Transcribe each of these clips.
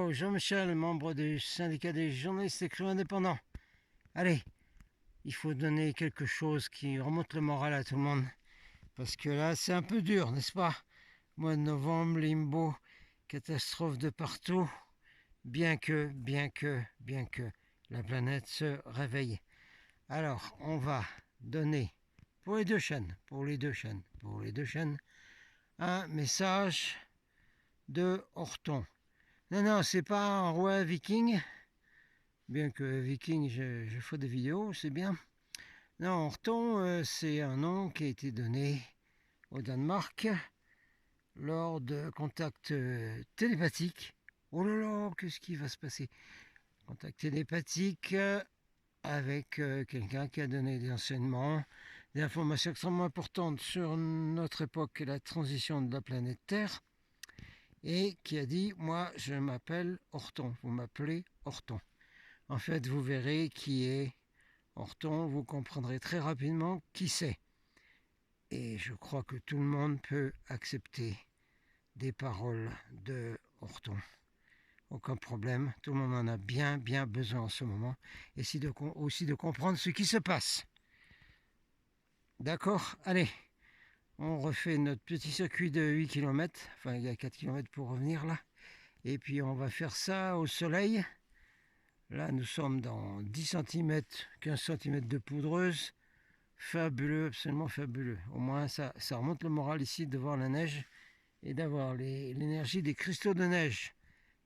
Hello, Jean-Michel, membre du syndicat des journalistes écrivains indépendants. Allez, il faut donner quelque chose qui remonte le moral à tout le monde. Parce que là, c'est un peu dur, n'est-ce pas? Mois de novembre, limbo, catastrophe de partout. Bien que la planète se réveille. Alors, on va donner pour les deux chaînes, un message de Horton. Non, c'est pas un roi viking, bien que viking, je fais des vidéos, c'est bien. Non, Horton, c'est un nom qui a été donné au Danemark lors de contacts télépathiques. Oh là là, qu'est-ce qui va se passer? Contact télépathique avec quelqu'un qui a donné des enseignements, des informations extrêmement importantes sur notre époque et la transition de la planète Terre, et qui a dit, moi je m'appelle Horton, vous m'appelez Horton. En fait, vous verrez qui est Horton, vous comprendrez très rapidement qui c'est. Et je crois que tout le monde peut accepter des paroles de Horton. Aucun problème, tout le monde en a bien besoin en ce moment. Et aussi de comprendre ce qui se passe. D'accord? Allez, on refait notre petit circuit de 8 km. Enfin, il y a 4 km pour revenir là. Et puis on va faire ça au soleil. Là, nous sommes dans 10 cm, 15 cm de poudreuse. Fabuleux, absolument fabuleux. Au moins, ça remonte le moral ici de voir la neige et d'avoir l'énergie des cristaux de neige.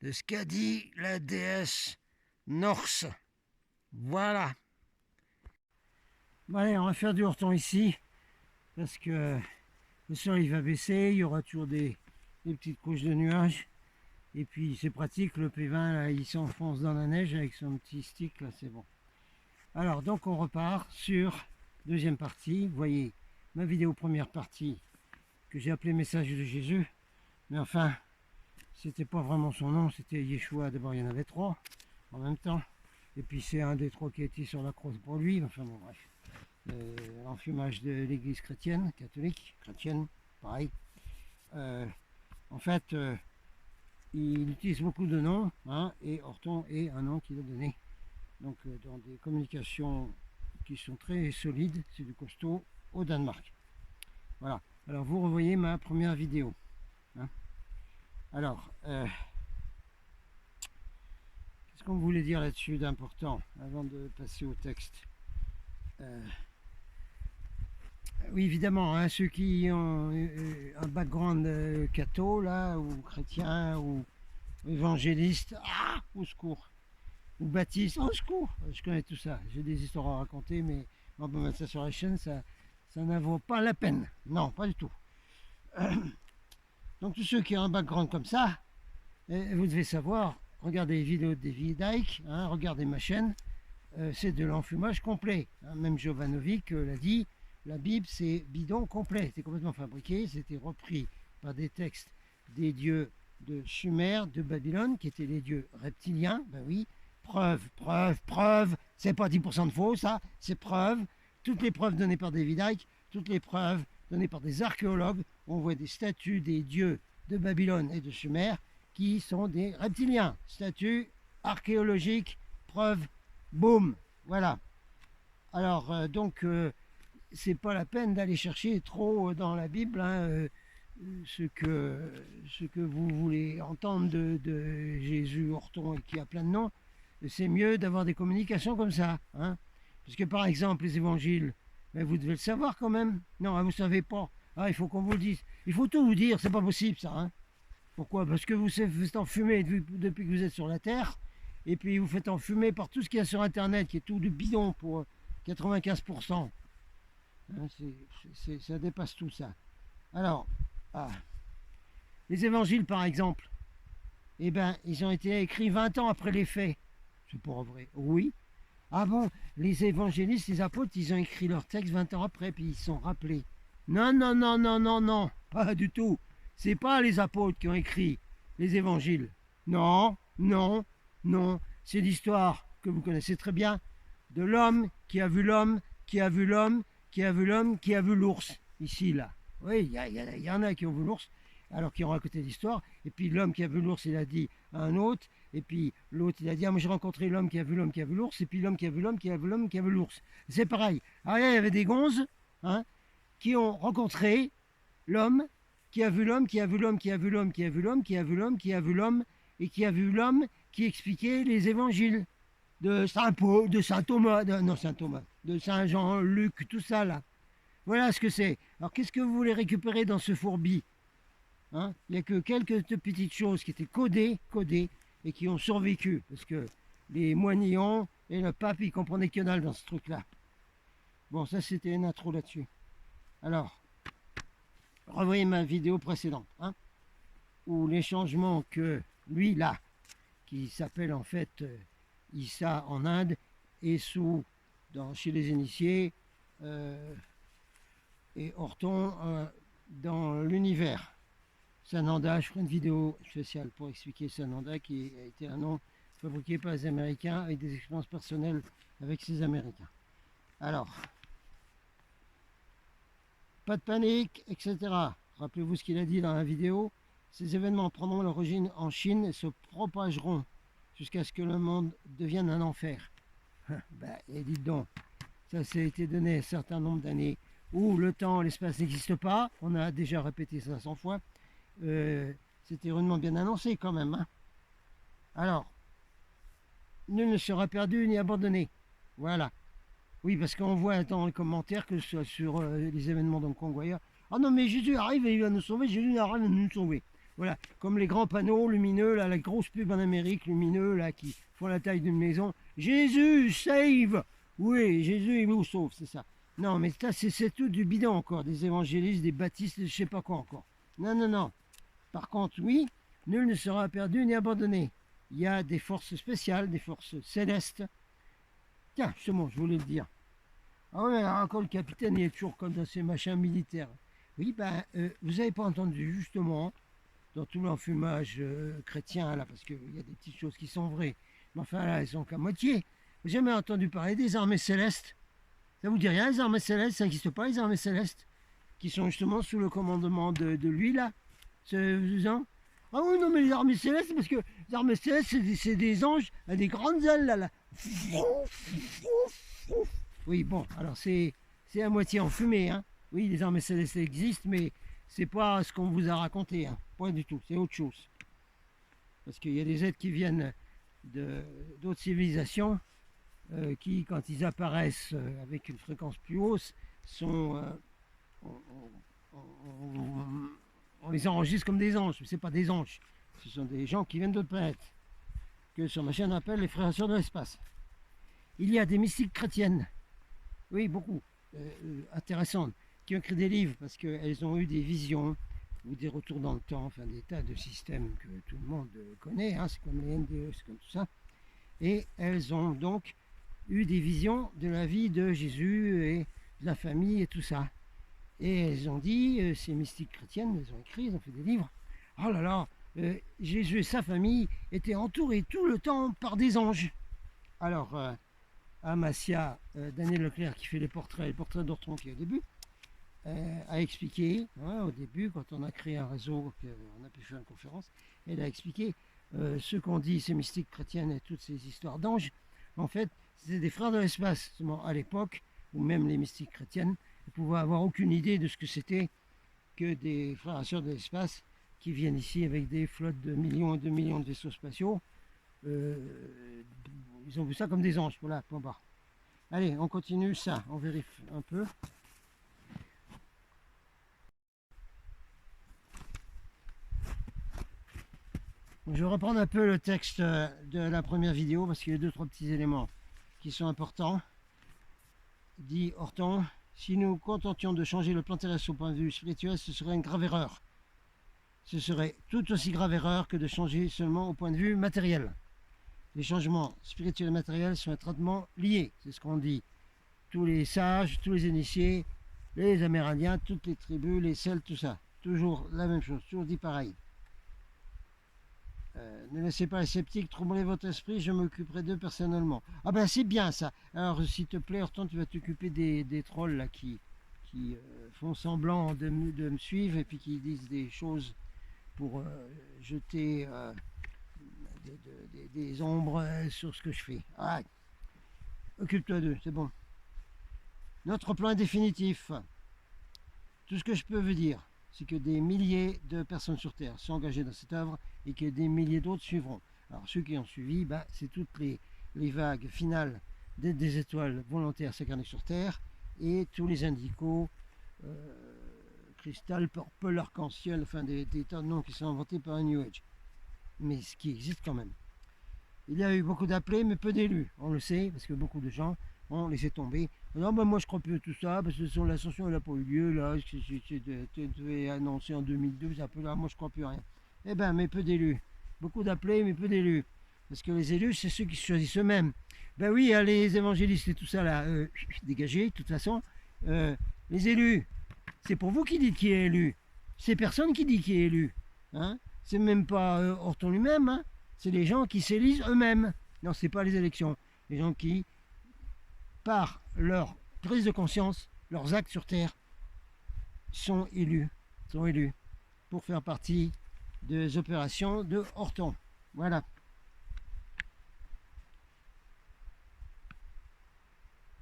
De ce qu'a dit la déesse Norse. Voilà. Bon, allez, on va faire du Horton ici. Parce que le soleil va baisser, il y aura toujours des petites couches de nuages. Et puis c'est pratique, le P20 là, il s'enfonce dans la neige avec son petit stick là, c'est bon. Alors donc on repart sur deuxième partie. Vous voyez ma vidéo première partie que j'ai appelé Message de Jésus. Mais enfin, c'était pas vraiment son nom, c'était Yeshua. D'abord il y en avait 3 en même temps. Et puis c'est un des 3 qui a été sur la croix pour lui. Enfin bon bref. L'enfumage de l'église chrétienne, catholique, chrétienne, pareil. En fait, il utilise beaucoup de noms, hein, et Horton est un nom qu'il a donné. Donc dans des communications qui sont très solides, c'est du costaud au Danemark. Voilà, alors vous revoyez ma première vidéo. Hein. Alors, qu'est-ce qu'on voulait dire là-dessus d'important avant de passer au texte? Oui, évidemment, hein, ceux qui ont un background catho, là, ou chrétien, ou évangéliste, au secours, ou baptiste, au secours, je connais tout ça, j'ai des histoires à raconter, mais on peut mettre ça sur la chaîne, ça n'en vaut pas la peine, non, pas du tout. Donc tous ceux qui ont un background comme ça, vous devez savoir, regardez les vidéos de Davy Dyke, hein, regardez ma chaîne, c'est de l'enfumage complet, hein, même Jovanovic l'a dit. La Bible, c'est bidon complet, c'est complètement fabriqué, c'était repris par des textes des dieux de Sumer, de Babylone, qui étaient les dieux reptiliens, ben oui, preuve, c'est pas 10% de faux, ça, c'est preuve, toutes les preuves données par David Icke, toutes les preuves données par des archéologues, on voit des statues des dieux de Babylone et de Sumer, qui sont des reptiliens, statues archéologiques, preuve, boum, voilà. Alors, c'est pas la peine d'aller chercher trop dans la Bible hein, ce que vous voulez entendre de Jésus, Horton, qui a plein de noms. C'est mieux d'avoir des communications comme ça. Hein, parce que par exemple, les évangiles, ben, vous devez le savoir quand même. Non, vous ne savez pas. Ah, il faut qu'on vous le dise. Il faut tout vous dire, c'est pas possible ça. Hein. Pourquoi? Parce que vous êtes enfumé depuis que vous êtes sur la Terre. Et puis vous faites enfumer par tout ce qu'il y a sur Internet, qui est tout du bidon pour 95%. Ça dépasse tout ça. Alors, les évangiles par exemple, eh ben, ils ont été écrits 20 ans après les faits. C'est pas vrai. Oui. Ah bon, les évangélistes, les apôtres, ils ont écrit leurs textes 20 ans après, puis ils se sont rappelés. Non, pas du tout. C'est pas les apôtres qui ont écrit les évangiles. Non. C'est l'histoire que vous connaissez très bien de l'homme qui a vu l'homme, qui a vu l'homme, qui a vu l'homme, qui a vu l'ours, ici, là. Oui, il y en a qui ont vu l'ours. alors qu'ils ont raconté l'histoire. Et puis l'homme qui a vu l'ours, il a dit à un autre. Et puis l'autre, il a dit, ah, moi j'ai rencontré l'homme qui a vu l'homme qui a vu l'ours. Et puis l'homme qui a vu l'homme qui a vu l'homme qui a vu l'ours. C'est pareil. Alors là, il y avait des gonzes, hein, qui ont rencontré l'homme qui a vu l'homme, qui a vu l'homme, qui a vu l'homme, qui a vu l'homme, qui a vu l'homme, qui a vu l'homme, et qui a vu l'homme qui expliquait les évangiles de Saint Paul, de Saint Thomas, non Saint Thomas, de Saint Jean, Luc, tout ça là. Voilà ce que c'est. Alors qu'est-ce que vous voulez récupérer dans ce fourbi, hein? Il n'y a que quelques petites choses qui étaient codées, et qui ont survécu, parce que les moignons et le pape, ils comprenaient que dalle dans ce truc-là. Bon, ça c'était une intro là-dessus. Alors, revoyez ma vidéo précédente, hein, où les changements que lui là, qui s'appelle en fait Issa en Inde, et chez les initiés, et Orton dans l'univers. Sananda, je ferai une vidéo spéciale pour expliquer Sananda, qui a été un nom fabriqué par les Américains avec des expériences personnelles avec ces Américains. Alors, pas de panique, etc. Rappelez-vous ce qu'il a dit dans la vidéo. Ces événements prendront l'origine en Chine et se propageront jusqu'à ce que le monde devienne un enfer. Et dites donc, ça a été donné un certain nombre d'années où le temps, l'espace n'existe pas. On a déjà répété ça 100 fois. C'était rudement bien annoncé quand même, hein. Alors, nul ne sera perdu ni abandonné. Voilà. Oui, parce qu'on voit dans les commentaires que ce soit sur les événements dans le Congo ailleurs. Ah non, mais Jésus arrive et il va nous sauver, Jésus arrive et nous sauver. Voilà, comme les grands panneaux lumineux, là, la grosse pub en Amérique, lumineux, là, qui font la taille d'une maison. Jésus, save! Oui, Jésus, il nous sauve, c'est ça. Non, mais ça, c'est tout du bidon encore, des évangélistes, des baptistes, je sais pas quoi encore. Non, non, non. Par contre, oui, nul ne sera perdu ni abandonné. Il y a des forces spéciales, des forces célestes. Tiens, justement, je voulais le dire. Ah ouais, alors encore le capitaine, il est toujours comme dans ces machins militaires. Oui, ben, vous n'avez pas entendu, justement, dans tout l'enfumage chrétien, là, parce qu'il y a des petites choses qui sont vraies. Mais enfin, là, elles sont qu'à moitié. Vous n'avez jamais entendu parler des armées célestes? Ça vous dit rien, les armées célestes? Ça n'existe pas, les armées célestes? Qui sont justement sous le commandement de lui, là? Ah oui, non, mais les armées célestes, parce que les armées célestes, c'est des anges à des grandes ailes, là. Oui, bon, alors c'est à moitié enfumé, hein. Oui, les armées célestes existent, mais c'est pas ce qu'on vous a raconté, hein. Pas du tout, c'est autre chose. Parce qu'il y a des êtres qui viennent d'autres civilisations qui, quand ils apparaissent avec une fréquence plus hausse, sont... on les enregistre comme des anges, mais ce n'est pas des anges. Ce sont des gens qui viennent d'autres planètes, que sur ma chaîne on appelle les frères et sœurs de l'espace. Il y a des mystiques chrétiennes, oui, beaucoup, intéressantes, qui ont écrit des livres parce qu'elles ont eu des visions ou des retours dans le temps, enfin des tas de systèmes que tout le monde connaît, hein, c'est comme les NDE, c'est comme tout ça. Et elles ont donc eu des visions de la vie de Jésus et de la famille et tout ça. Et elles ont dit, ces mystiques chrétiennes, elles ont écrit, elles ont fait des livres. Oh là là, Jésus et sa famille étaient entourés tout le temps par des anges. Alors, Amasia, Daniel Leclerc, qui fait les portraits d'Orton qui est au début, a expliqué, hein, au début, quand on a créé un réseau, on a pu faire une conférence, elle a expliqué ce qu'ont dit ces mystiques chrétiennes et toutes ces histoires d'anges. En fait, c'était des frères de l'espace, à l'époque, ou même les mystiques chrétiennes, ne pouvaient avoir aucune idée de ce que c'était que des frères et sœurs de l'espace qui viennent ici avec des flottes de millions et de millions de vaisseaux spatiaux. Ils ont vu ça comme des anges. Voilà, point barre. Allez, on continue ça, on vérifie un peu. Je vais reprendre un peu le texte de la première vidéo parce qu'il y a 2-3 petits éléments qui sont importants. Dit Orton, si nous contentions de changer le plan terrestre au point de vue spirituel, ce serait une grave erreur. Ce serait tout aussi grave erreur que de changer seulement au point de vue matériel. Les changements spirituels et matériels sont étroitement liés, c'est ce qu'on dit. Tous les sages, tous les initiés, les Amérindiens, toutes les tribus, les Celtes, tout ça. Toujours la même chose, toujours dit pareil. Ne laissez pas les sceptiques troubler votre esprit, je m'occuperai d'eux personnellement. Ah ben c'est bien ça. Alors s'il te plaît, Horton, tu vas t'occuper des trolls là qui font semblant de me suivre et puis qui disent des choses pour jeter des ombres sur ce que je fais. Arrête. Occupe-toi d'eux, c'est bon. Notre plan est définitif. Tout ce que je peux vous dire, c'est que des milliers de personnes sur Terre sont engagées dans cette œuvre et que des milliers d'autres suivront. Alors ceux qui ont suivi, c'est toutes les vagues finales des étoiles volontaires s'incarner sur Terre et tous les indicaux, cristal, purple, arc-en-ciel, enfin des tas de noms qui sont inventés par un New Age. Mais ce qui existe quand même. Il y a eu beaucoup d'appelés, mais peu d'élus. On le sait, parce que beaucoup de gens ont laissé tomber. Non, moi je crois plus à tout ça, parce que l'ascension n'a pas eu lieu, là, c'est annoncé en 2002, ça peut, là, moi je crois plus à rien. Eh bien, mais peu d'élus. Beaucoup d'appelés, mais peu d'élus. Parce que les élus, c'est ceux qui choisissent eux-mêmes. Ben oui, les évangélistes et tout ça, là, dégagés, de toute façon. Les élus, c'est pour vous qui dites qui est élu. C'est personne qui dit qui est élu. Hein, c'est même pas Horton lui-même, hein. C'est les gens qui s'élisent eux-mêmes. Non, c'est pas les élections. Les gens qui, par leur prise de conscience, leurs actes sur Terre, sont élus pour faire partie des opérations de Horton. Voilà.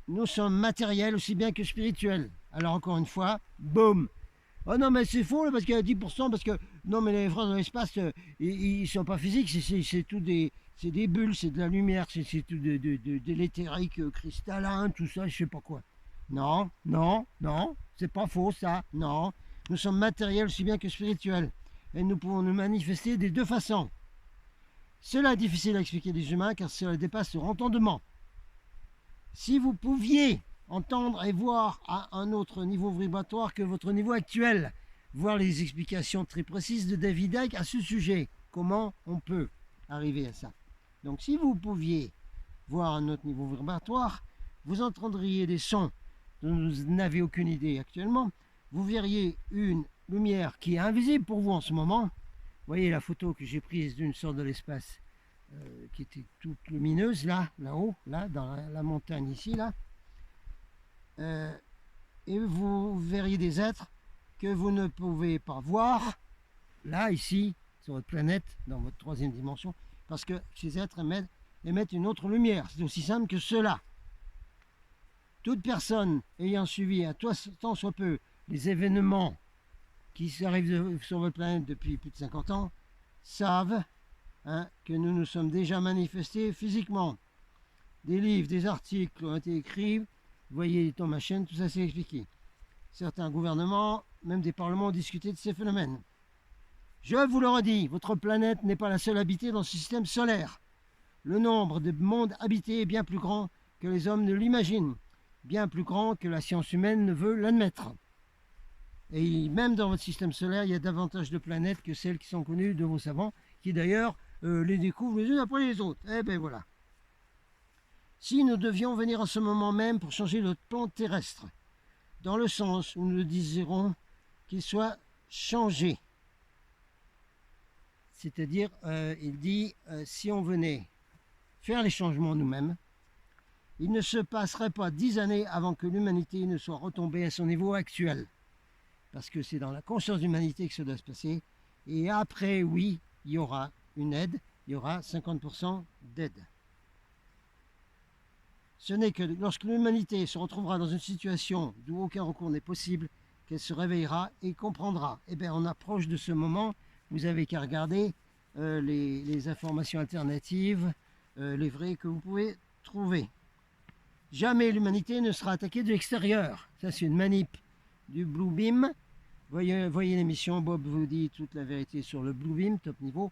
Nous sommes matériels aussi bien que spirituels. Alors encore une fois, boum. Oh non, mais c'est faux, parce qu'il y a 10%, parce que non, mais les phrases dans l'espace, ils sont pas physiques, c'est tout c'est des bulles, c'est de la lumière, c'est tout de l'éthérique cristallin, tout ça, je sais pas quoi. Non, non, non, c'est pas faux ça, non. Nous sommes matériels aussi bien que spirituels, et nous pouvons nous manifester des deux façons. Cela est difficile à expliquer des humains, car cela dépasse leur entendement. Si vous pouviez entendre et voir à un autre niveau vibratoire que votre niveau actuel, voir les explications très précises de David Icke à ce sujet, comment on peut arriver à ça. Donc si vous pouviez voir un autre niveau vibratoire, vous entendriez des sons dont vous n'avez aucune idée actuellement, vous verriez une lumière qui est invisible pour vous en ce moment. Vous voyez la photo que j'ai prise d'une sorte de l'espace qui était toute lumineuse là-haut, là, dans la montagne ici, là. Et vous verriez des êtres que vous ne pouvez pas voir, là, ici, sur votre planète, dans votre troisième dimension, parce que ces êtres émettent une autre lumière. C'est aussi simple que cela. Toute personne ayant suivi tant soit peu les événements qui arrivent sur votre planète depuis plus de 50 ans, savent que nous nous sommes déjà manifestés physiquement. Des livres, des articles ont été écrits. Vous voyez dans ma chaîne, tout ça c'est expliqué. Certains gouvernements, même des parlements ont discuté de ces phénomènes. Je vous le redis, votre planète n'est pas la seule habitée dans ce système solaire. Le nombre de mondes habités est bien plus grand que les hommes ne l'imaginent, bien plus grand que la science humaine ne veut l'admettre. Et même dans votre système solaire, il y a davantage de planètes que celles qui sont connues de vos savants, qui d'ailleurs les découvrent les unes après les autres. Eh ben voilà. Si nous devions venir en ce moment même pour changer notre plan terrestre, dans le sens où nous désirons qu'il soit changé, c'est-à-dire, il dit, si on venait faire les changements nous-mêmes, il ne se passerait pas 10 années avant que l'humanité ne soit retombée à son niveau actuel. Parce que c'est dans la conscience d'humanité que ça doit se passer. Et après, oui, il y aura une aide, il y aura 50% d'aide. Ce n'est que lorsque l'humanité se retrouvera dans une situation d'où aucun recours n'est possible qu'elle se réveillera et comprendra. Eh bien, on approche de ce moment. Vous avez qu'à regarder les informations alternatives, les vraies que vous pouvez trouver. Jamais l'humanité ne sera attaquée de l'extérieur. Ça, c'est une manip du Blue Beam. Voyez l'émission, Bob vous dit toute la vérité sur le Blue Beam, top niveau,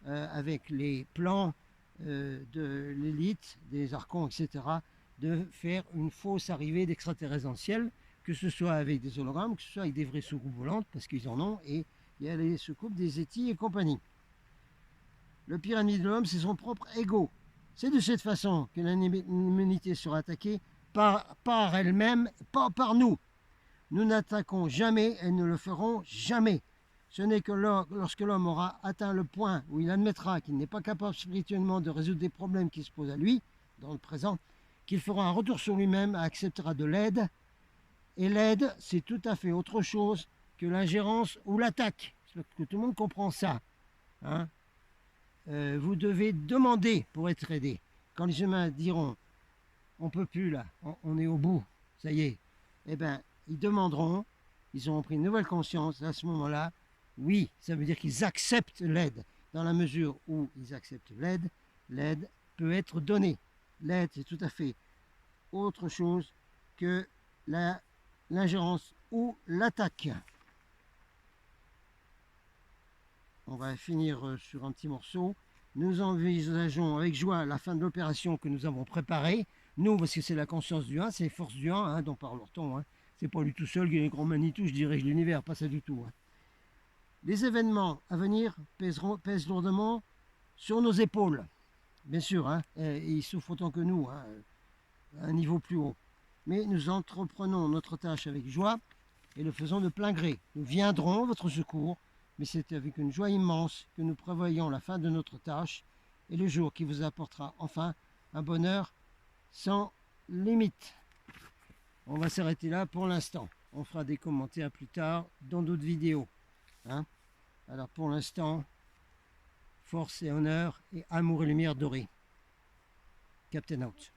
avec les plans de l'élite, des archons, etc., de faire une fausse arrivée d'extraterrestres dans le ciel, que ce soit avec des hologrammes, que ce soit avec des vraies soucoupes volantes, parce qu'ils en ont, et il y a les soucoupes des Yétis et compagnie. Le pire ennemi de l'homme, c'est son propre ego. C'est de cette façon que l'humanité sera attaquée par elle-même, pas par nous. Nous n'attaquons jamais et ne le ferons jamais. Ce n'est que lorsque l'homme aura atteint le point où il admettra qu'il n'est pas capable spirituellement de résoudre des problèmes qui se posent à lui, dans le présent, qu'il fera un retour sur lui-même, acceptera de l'aide. Et l'aide, c'est tout à fait autre chose que l'ingérence ou l'attaque. j'espère que tout le monde comprend ça. Hein. Vous devez demander pour être aidé. Quand les humains diront on peut plus là, on est au bout, ça y est, eh bien, ils demanderont, ils auront pris une nouvelle conscience. À ce moment-là, oui, ça veut dire qu'ils acceptent l'aide. Dans la mesure où ils acceptent l'aide, l'aide peut être donnée. L'aide, c'est tout à fait autre chose que l'ingérence ou l'attaque. On va finir sur un petit morceau. Nous envisageons avec joie la fin de l'opération que nous avons préparée. Nous, parce que c'est la conscience du 1, c'est les forces du 1 hein, dont parle-t-on. Hein. C'est pas lui tout seul qui est les grands Manitou, je dirige l'univers, pas ça du tout. Hein. Les événements à venir pèsent lourdement sur nos épaules. Bien sûr, hein, ils souffrent autant que nous, hein, à un niveau plus haut. Mais nous entreprenons notre tâche avec joie et le faisons de plein gré. Nous viendrons à votre secours, mais c'est avec une joie immense que nous prévoyons la fin de notre tâche et le jour qui vous apportera enfin un bonheur sans limite. On va s'arrêter là pour l'instant. On fera des commentaires plus tard dans d'autres vidéos. Hein. Alors pour l'instant, force et honneur et amour et lumière dorée. Captain Out.